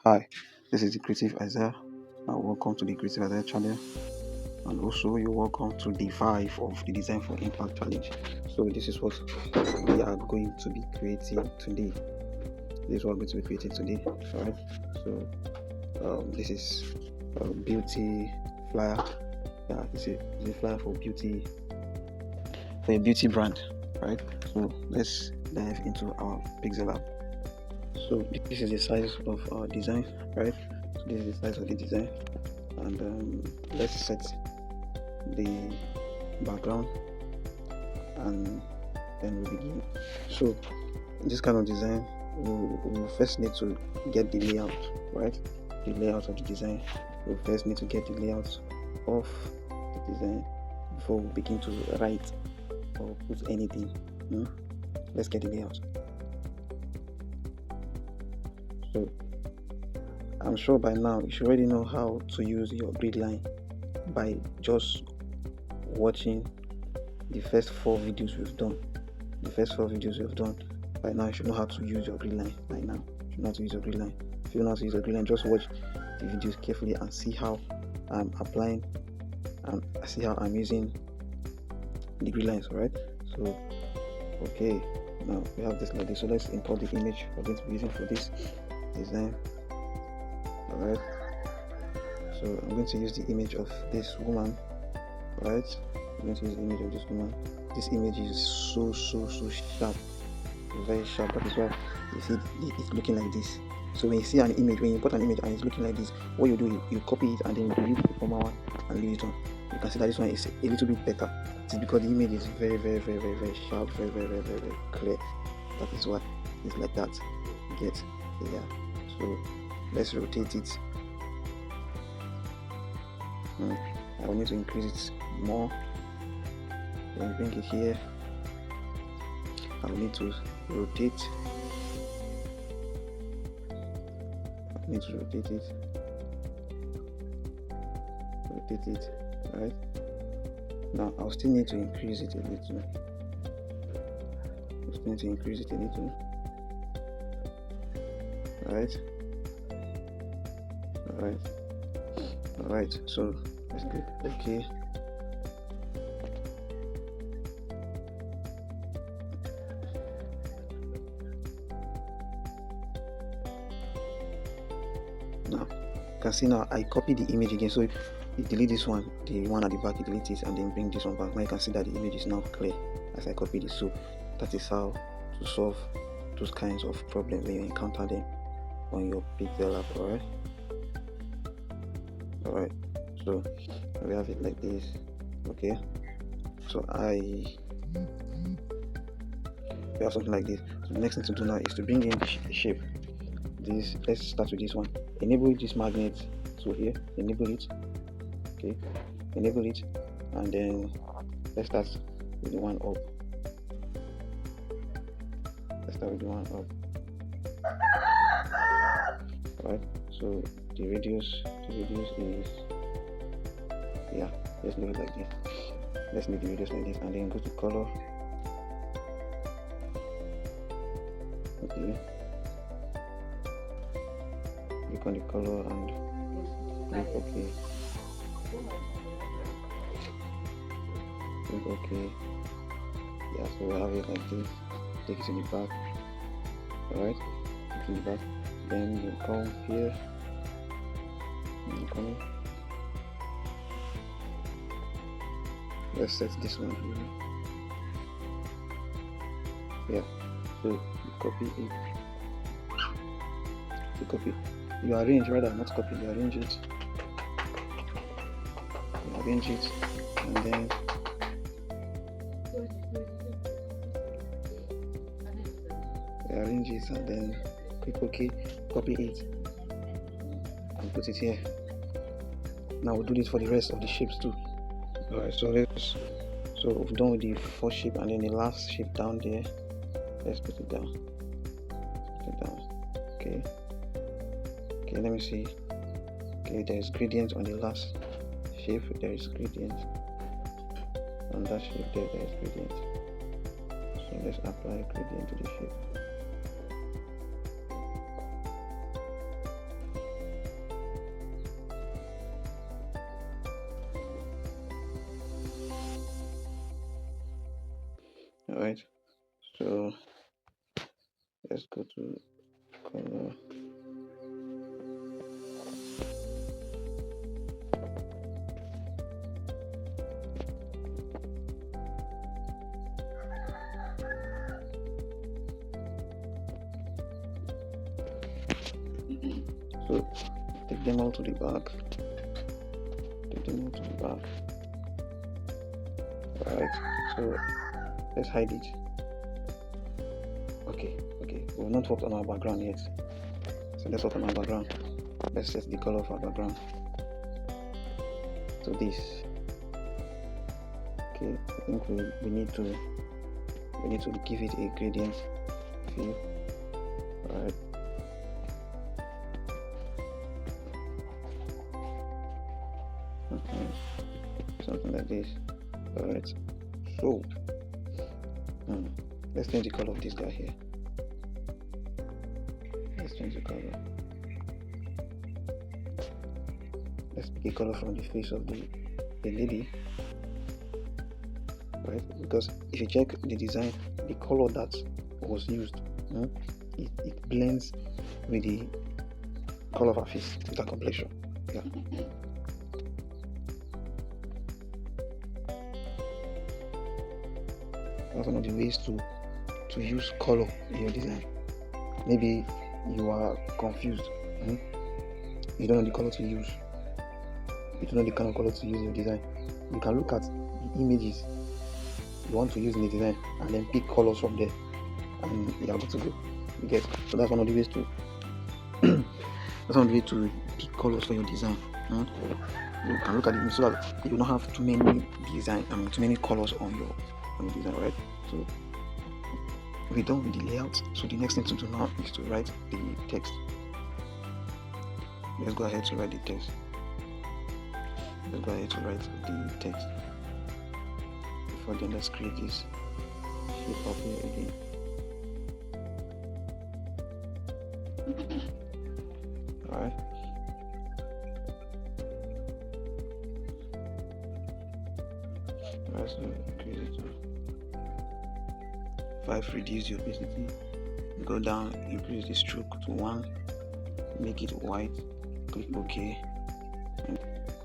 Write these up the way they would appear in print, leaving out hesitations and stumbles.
Hi, this is the Creative Isaiah, and welcome to the Creative Isaiah channel. And also, you're welcome to day 5 of the Design for Impact Challenge. So, this is what we are going to be creating today. Alright, so this is a beauty flyer. Yeah, it's a flyer for a beauty brand, right? So, let's dive into our Pixellab. So this is the size of our design, right? So this is the size of the design, and let's set the background, and then we begin. So this kind of design, we first need to get the layout, right? The layout of the design. We first need to get the layout of the design before we begin to write or put anything. Let's get the layout. So I'm sure by now you should already know how to use your grid line by just watching the first 4 videos we've done. By now you should know how to use your grid line. If you know how to use your grid line, just watch the videos carefully and see how I'm applying and see how I'm using the grid lines. Alright, so okay, now we have this like this. So let's import the image we're going to be using for this design. Alright, so I'm going to use the image of this woman. Alright, I'm going to use the image of this woman. This image is so sharp, very sharp. That is why you see it's looking like this. So when you see an image, when you import an image and it's looking like this, what you do, you copy it and then you leave the former one and leave it on. You can see that this one is a little bit better. It's because the image is very sharp, very clear. That is why it's like that. You get, yeah. So let's rotate it. I will need to increase it more. Then bring it here. I will need to rotate. Rotate it. Right. Now I'll still need to increase it a little. Alright, so let's click OK. Now you can see now I copy the image again, so you delete this one, the one at the back, you delete it and then bring this one back. Now you can see that the image is now clear as I copied it. So that is how to solve those kinds of problems when you encounter them on your Pixellab. Alright, so we have it like this. Okay, so we have something like this. So the next thing to do now is to bring in the shape. Let's start with this one. Enable this magnet. So here, enable it. Okay, enable it, and then let's start with the one up. Alright, so the radius is, yeah, let's leave it like this. Let's make the radius like this, and then go to color. Okay, click on the color and click OK. Yeah, so we have it like this. Take it to the back. Alright, take it to the back. Then you come here. Let's set this one here. Yeah, so you copy it. You arrange, rather not copy, you arrange it. And then and then click OK, copy it and put it here. Now we'll do this for the rest of the shapes too. Alright, so we've done with the first shape, and then the last shape down there, let's put it down. Okay, let me see. Okay, there is gradient on the last shape. There is gradient on that shape. There is gradient. So let's apply gradient to the shape. Alright, so let's go to color. So take them all to the back. Take them all to the back. Alright, so let's hide it. Okay, we've not worked on our background yet. So let's work on our background. Let's set the color of our background to this. Okay, I think we need to give it a gradient fill. Alright. Something like this. Alright, so let's change the color of this guy here. Let's change the color. Let's pick a color from the face of the lady. Right, because if you check the design, the color that was used, it blends with the color of her face, with her complexion. Yeah. That's one of the ways to use color in your design. Maybe you are confused. You don't know the color to use. You don't know the kind of color to use in your design. You can look at the images you want to use in the design and then pick colors from there, and you are good to go. You get? So that's one of the ways to that's one of the ways to pick colors for your design. You can look at it so that you don't have too many too many colors on your design, right? So we're done with the layout. So the next thing to do now is to write the text. Let's go ahead to write the text. Before then, let's create this shape up here again. Alright. Alright, so increase it to 5, reduce your opacity, go down, increase the stroke to 1, make it white, click OK, and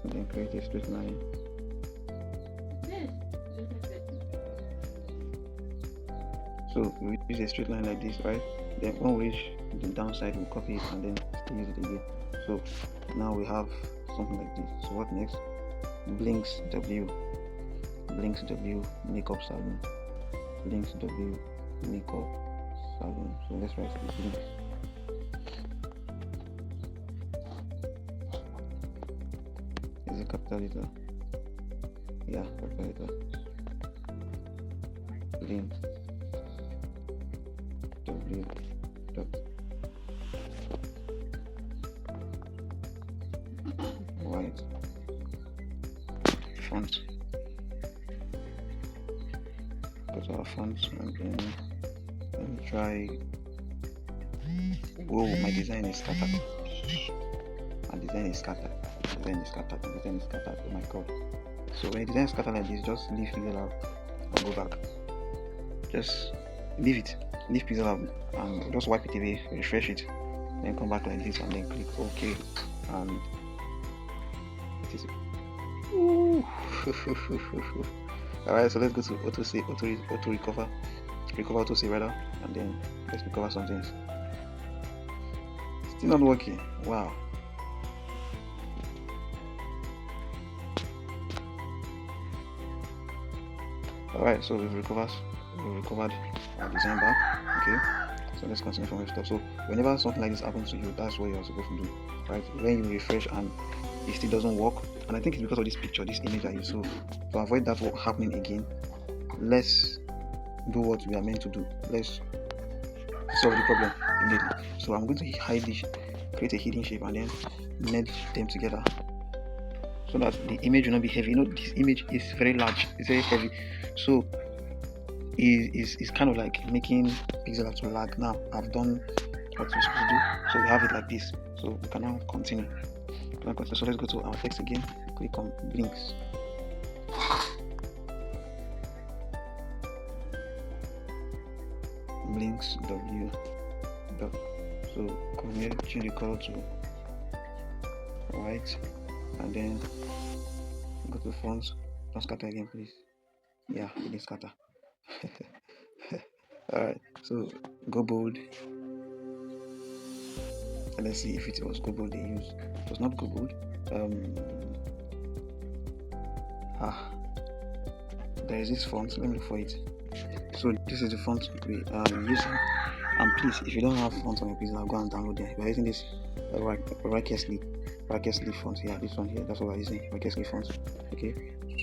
then create a straight line. So we use a straight line like this, right? Then when we reach the downside, we'll copy it and then still use it again. So now we have something like this. So what next? Blinks W, makeup salon. Blinks W, makeup salon. So let's write the blinks. Is it capital letter? Yeah, capital letter. Blinks W dot white font. Go to our fonts and then try. Whoa, my design is scattered. Oh my god. So when the design is scattered like this, just leave Pixellab and go back. Just leave it. Leave Pixellab and just wipe it away, refresh it, then come back like this and then click OK. And it is. Alright, so let's go to auto recover auto save rather, and then let's recover some things. Still not working. Wow. Alright, so we've recovered our design back. Okay, so let's continue from where we stopped. So whenever something like this happens to you, that's what you're supposed to do, right? When you refresh and it still doesn't work, and I think it's because of this picture, this image that you saw. To avoid that happening again, let's do what we are meant to do. Let's solve the problem immediately. So I'm going to hide this, create a hidden shape, and then merge them together so that the image will not be heavy. You know, this image is very large, it's very heavy, so it's kind of like making Pixellab to lag. Now I've done what we're supposed to do, so we have it like this. So we can now continue. So let's go to our text again, click on blinks. links w dot. So come here, change the color to white, and then go to fonts. Don't scatter again, please. Yeah, it didn't scatter. Alright, so go bold. And let's see if it was go bold they used. It was not go bold. There is this font. Let me look for it. So this is the font we are using. And please, if you don't have font on your PC, go and download them. We are using this Racket Sleeve font. Yeah, this one here. That's what we're using. Racket Sleeve font. Okay.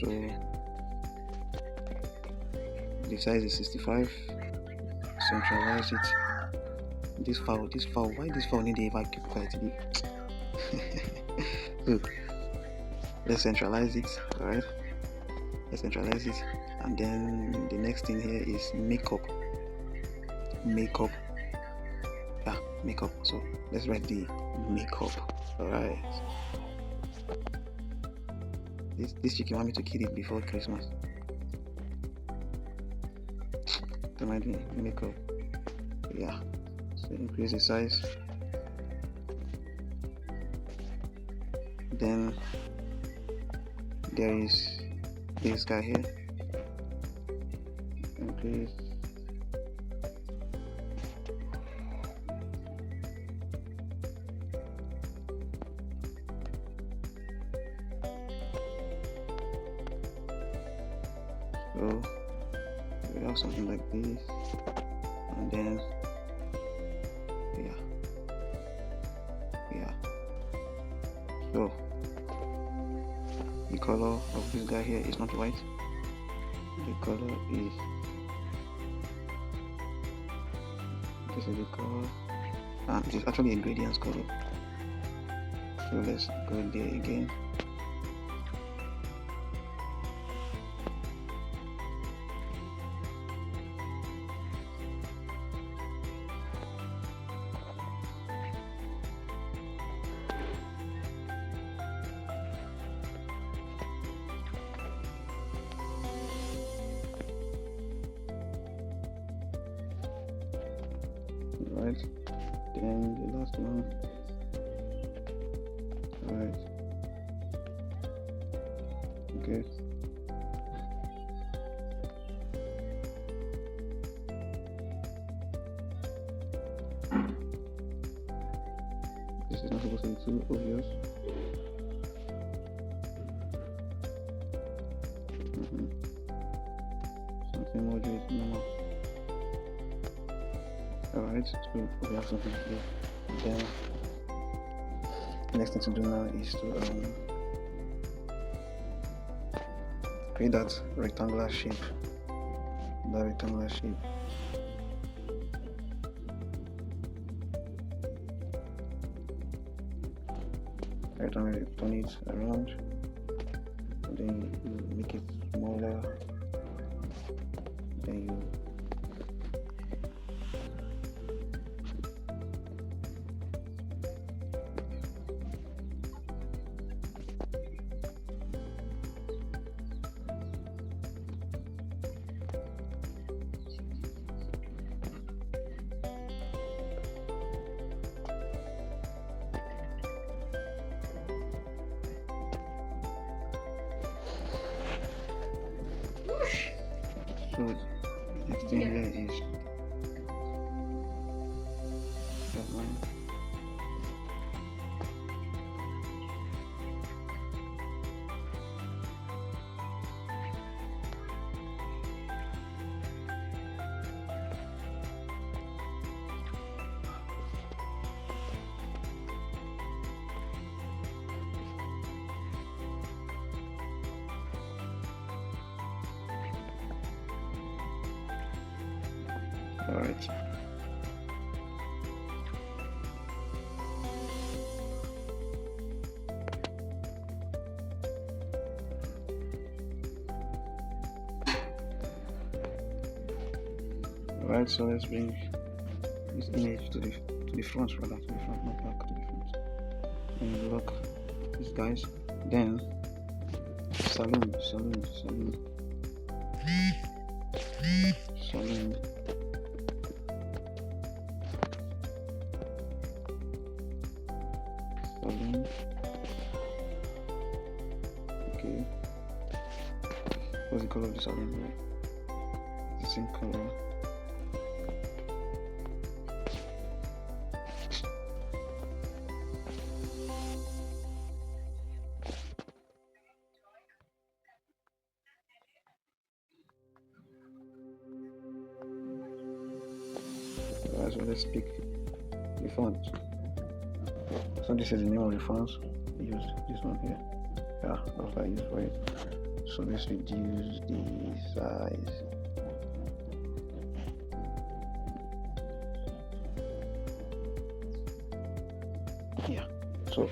So the size is 65. Centralize it. This file. Why this file need to ever keep quiet today? So let's centralize it. Alright. Let's centralize it. And then the next thing here is makeup. Yeah, makeup. So let's write the makeup. Alright. This chicken want me to kill it before Christmas. That might be makeup. Yeah. So increase the size. Then there is this guy here. Increase. So we have something like this, and then yeah. So the color of this guy here is not white. The color is this is the color, and it is actually a gradient color. So let's go there again. Right, then the last one. Right, okay. This is not supposed to be too obvious. Something more normal. Alright, so we have something here. Then the next thing to do now is to create that rectangular shape. Right, I'm going to turn it around, and then you make it smaller, then you so next thing here is that one. Alright. Alright, so let's bring this image to the front, rather, to the front, not back, to the front. And lock these guys. Then saloon. Saloon. Okay. What's the color of the saloon? The same color. Alright, so let's pick the font. So this is the name of the font. Use this one here. Yeah, that's what I use for it. So let's reduce the size. Yeah. So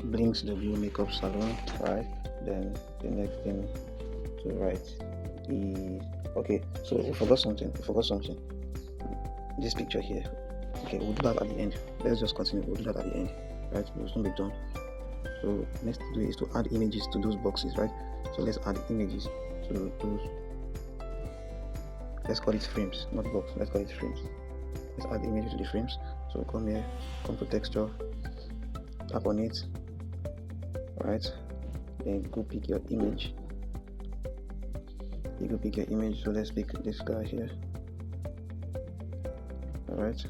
Blinks W Makeup Salon, right? Then the next thing to write is okay. So we forgot something. This picture here. Okay, we'll do that at the end. Let's just continue. We'll do that at the end, right? We'll soon be done. So next to do is to add images to those boxes, right? So let's add images to those. Let's call it frames, not box. Let's call it frames. Let's add images to the frames. So come here, come to texture, tap on it, right? Then go pick your image. You go pick your image. So let's pick this guy here. Alright.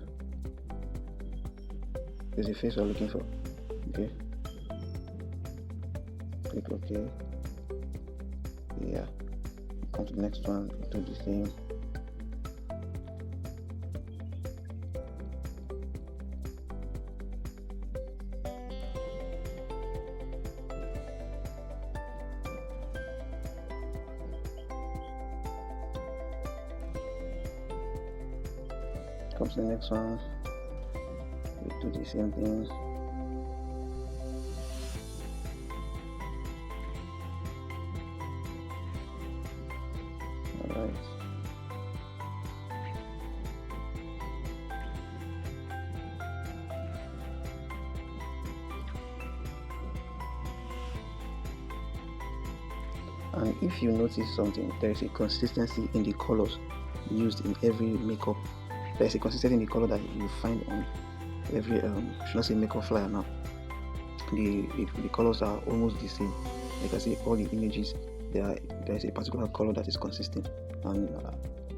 This is the face we're looking for. Okay. Click OK. Yeah. Come to the next one. Do the same. Come to the next one. We do the same thing. Alright. And if you notice something, there is a consistency in the colors used in every makeup. There is a consistency in the color that you find on every should not say makeup flyer now. The colors are almost the same. You can see all the images. There is a particular color that is consistent, and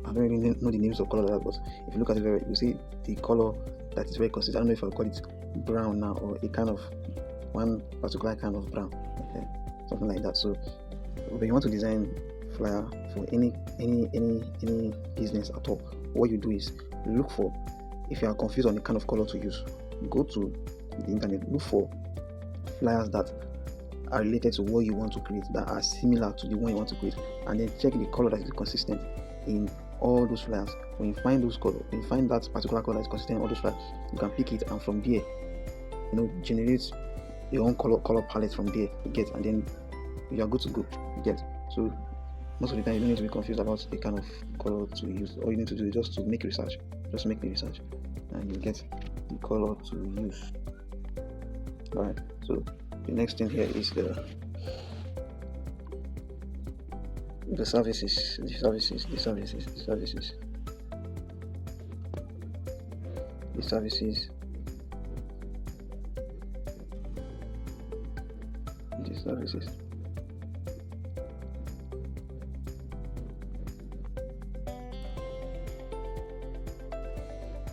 I don't really know the names of color that, but if you look at it, you see the color that is very consistent. I don't know if I call it brown now or a kind of one particular kind of brown, something like that. So when you want to design flyer for any business at all, what you do is look for, if you are confused on the kind of color to use, go to the internet, look for flyers that are related to what you want to create, that are similar to the one you want to create, and then check the color that is consistent in all those flyers. When you find those colors, when you find that particular color that is consistent in all those flyers, you can pick it, and from there, generate your own color palette from there. You get, and then you are good to go. You get. So most of the time, you don't need to be confused about the kind of color to use. All you need to do is just to make research. Just make the research, and you get the color to use. Alright. So the next thing here is the services.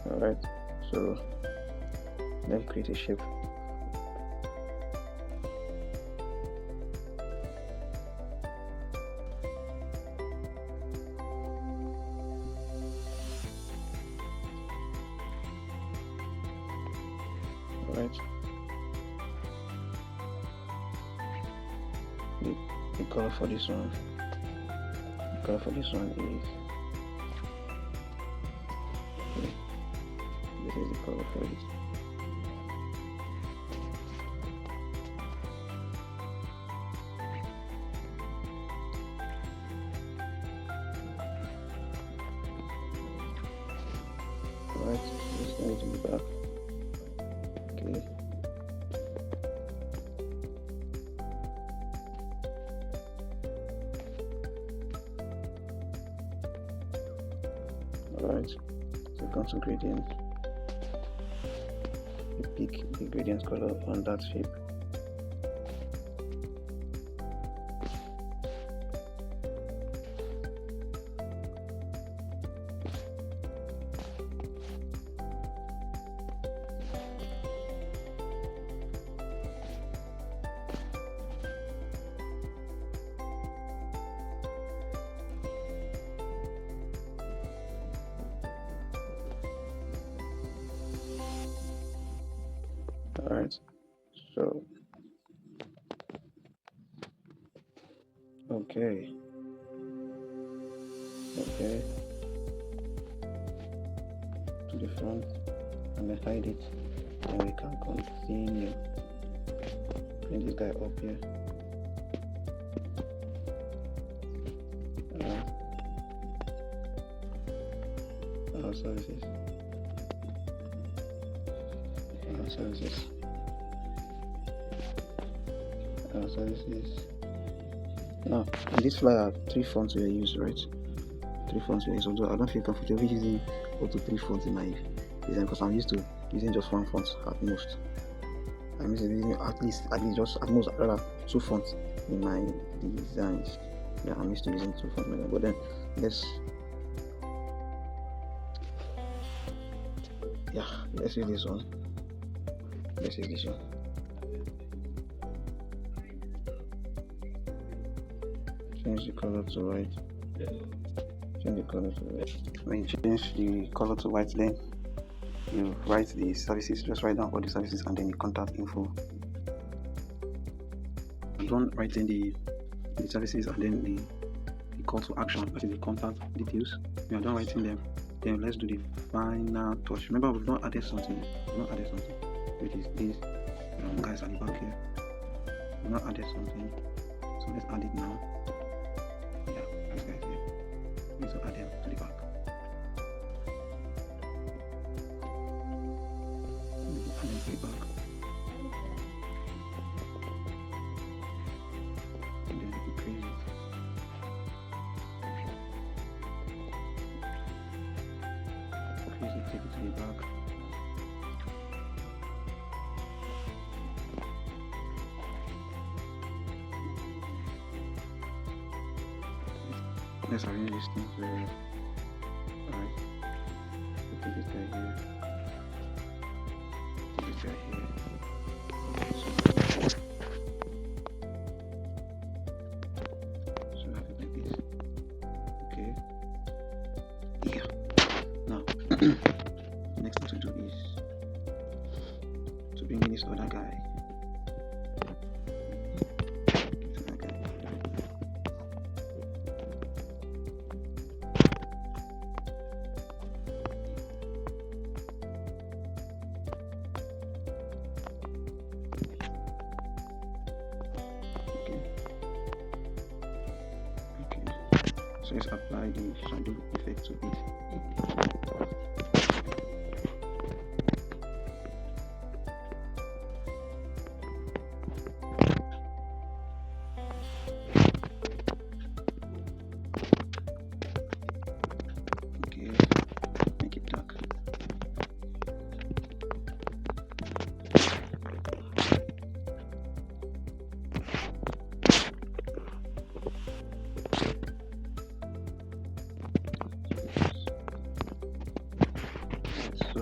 Alright, so let's create a shape. Alright, the color for this one. Is this is the color for it. Alright, just going to be back. Okay. Alright, so come to gradient. pick the gradient color on that shape. Alright, so okay, to the front and then hide it, and we can continue. Bring this guy up here. Services. Now, in this flyer, 3 fonts were used, right? 3 fonts were used, although I don't feel comfortable using up to 3 fonts in my design because I'm used to using just 1 font at most. I'm using at least just at most rather 2 fonts in my designs. Yeah, I'm used to using 2 fonts, but then let's use this one. Change the color to white. When you change the color to white, then you write the services. Just write down all the services and then the contact info. I'm done writing the services and then the call to action, that is the contact details. We are done writing them. Then let's do the final touch. Remember, we've not added something. Which is this. Guys at the back here. We've not added something. So let's add it now. Yeah, these guys here. We need to add them to the back. Add them to the back. And then increase it. Take it to the back. Let's arrange these things very well. Alright. Take this guy here. Take this guy here. So have it like this. Okay. Yeah. Now next thing to do is to bring in this other guy. So let's apply the shadow effect to it. Okay, make it dark. So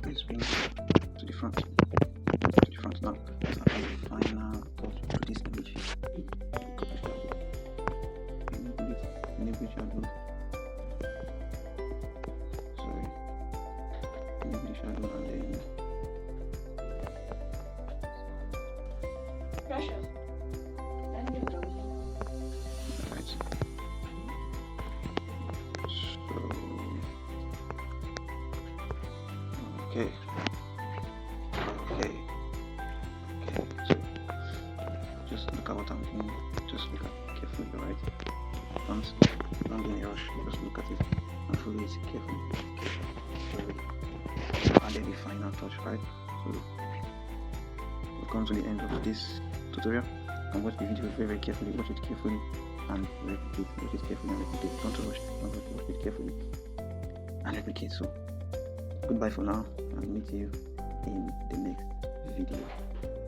let's bring to the front. Now let's apply the final touch to this image. Enable shadow. Enable the shadow and then alright. Okay. So just look at what I'm doing. Just look at it carefully, right? Don't be in a rush. Just look at it and follow it carefully. So added the final touch, right? So we've come to the end of this tutorial. And watch the video very carefully. Watch it carefully and replicate. Watch it carefully and replicate. Don't rush. Watch it carefully and replicate. So goodbye for now. and meet you in the next video.